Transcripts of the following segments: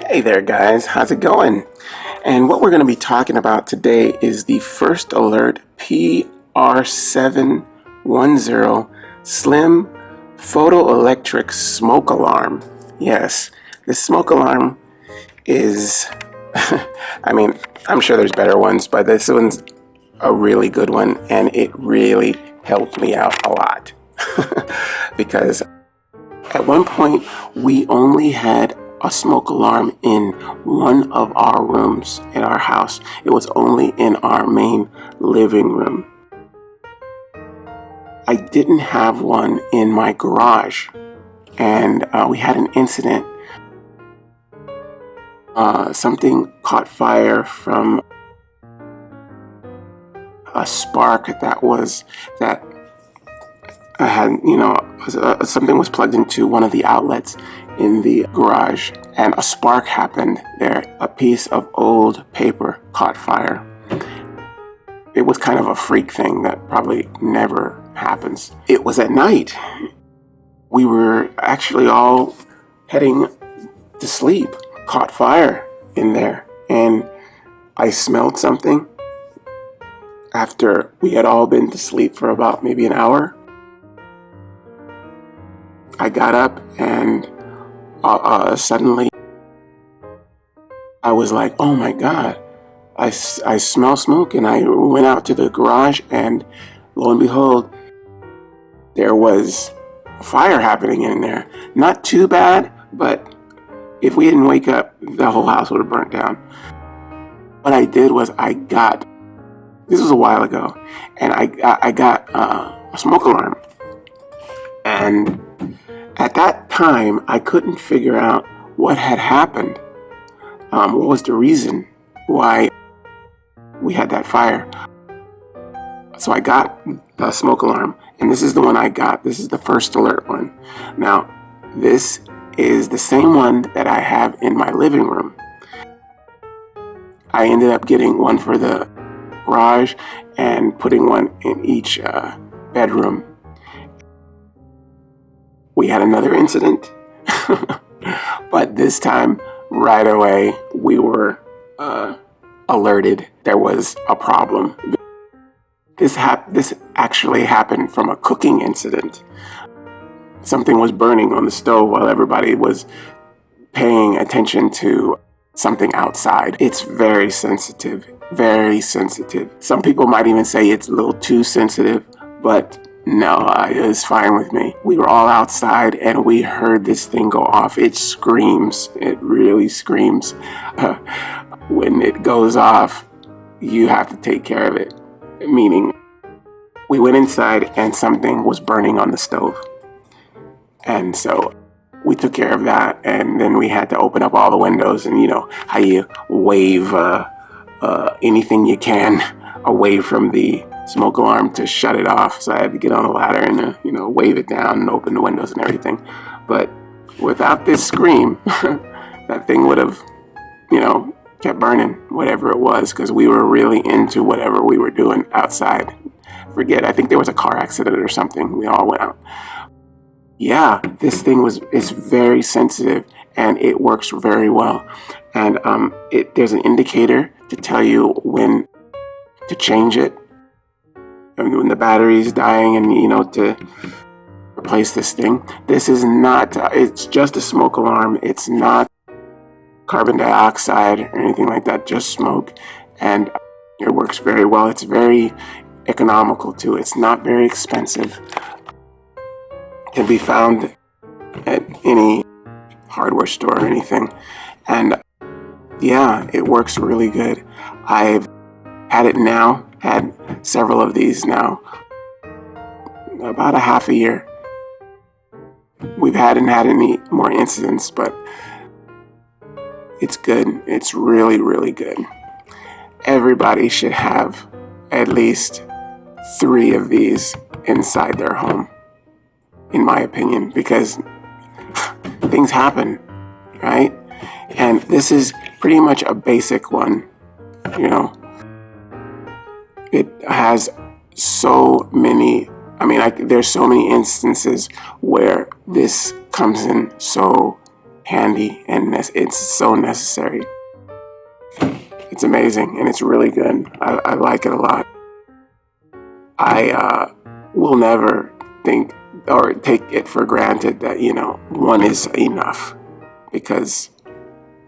Hey there guys, how's it going? And what we're going to be talking about today is the First Alert PR710 Slim Photoelectric Smoke Alarm. Yes, this smoke alarm is, I'm sure there's better ones, but this one's a really good one, and it really helped me out a lot. Because at one point, we only had a smoke alarm in one of our rooms in our house. It was only in our main living room. I didn't have one in my garage, and we had an incident. Something caught fire from a spark that had, something was plugged into one of the outlets in the garage, and a spark happened there. A piece of old paper caught fire. It was kind of a freak thing that probably never happens. It was at night. We were actually all heading to sleep. Caught fire in there, and I smelled something after we had all been to sleep for about maybe an hour. I got up, and suddenly I was like, oh my God, I smell smoke. And I went out to the garage, and lo and behold, there was a fire happening in there. Not too bad, but if we didn't wake up, the whole house would have burnt down. What I did was this was a while ago, and I got a smoke alarm. And at that time, I couldn't figure out what had happened. What was the reason why we had that fire? So I got the smoke alarm, and this is the one I got. This is the First Alert one. Now, this is the same one that I have in my living room. I ended up getting one for the garage and putting one in each bedroom. We had another incident, but this time, right away, we were alerted there was a problem. This actually happened from a cooking incident. Something was burning on the stove while everybody was paying attention to something outside. It's very sensitive, very sensitive. Some people might even say it's a little too sensitive, but no, it's fine with me. We were all outside, and we heard this thing go off. It screams. It really screams. When it goes off, you have to take care of it. Meaning, we went inside, and something was burning on the stove. And so we took care of that, and then we had to open up all the windows, and you know how you wave anything you can away from the smoke alarm to shut it off. So I had to get on a ladder and wave it down and open the windows and everything. But without this scream, that thing would have kept burning, whatever it was, because we were really into whatever we were doing outside. I think there was a car accident or something. We all went out. Yeah, this thing is very sensitive, and it works very well. And there's an indicator to tell you when to change it, and when the battery's dying, and to replace this thing. This is not. It's just a smoke alarm. It's not carbon dioxide or anything like that. Just smoke, and it works very well. It's very economical too. It's not very expensive. Can be found at any hardware store or anything. And yeah, it works really good. I've had several of these now, about a half a year. Hadn't had any more incidents, but it's good. It's really, really good. Everybody should have at least 3 of these inside their home, in my opinion, because things happen, right? And this is pretty much a basic one, It has so many, there's so many instances where this comes in so handy, and it's so necessary. It's amazing, and it's really good. I like it a lot. I will never think or take it for granted that, one is enough, because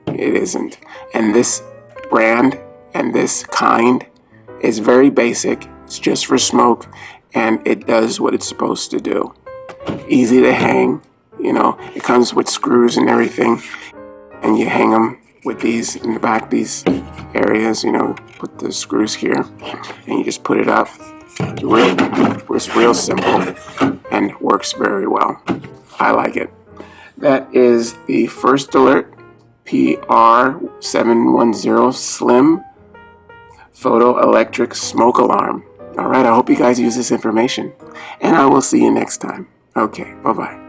it isn't. And this brand and this kind is very basic. It's just for smoke, and it does what it's supposed to do. Easy to hang, it comes with screws and everything, and you hang them with these in the back, these areas, put the screws here, and you just put it up. It's real simple and works very well. I like it. That is the First Alert PR710 Slim Photoelectric Smoke Alarm. All right, I hope you guys use this information, and I will see you next time. Okay, bye-bye.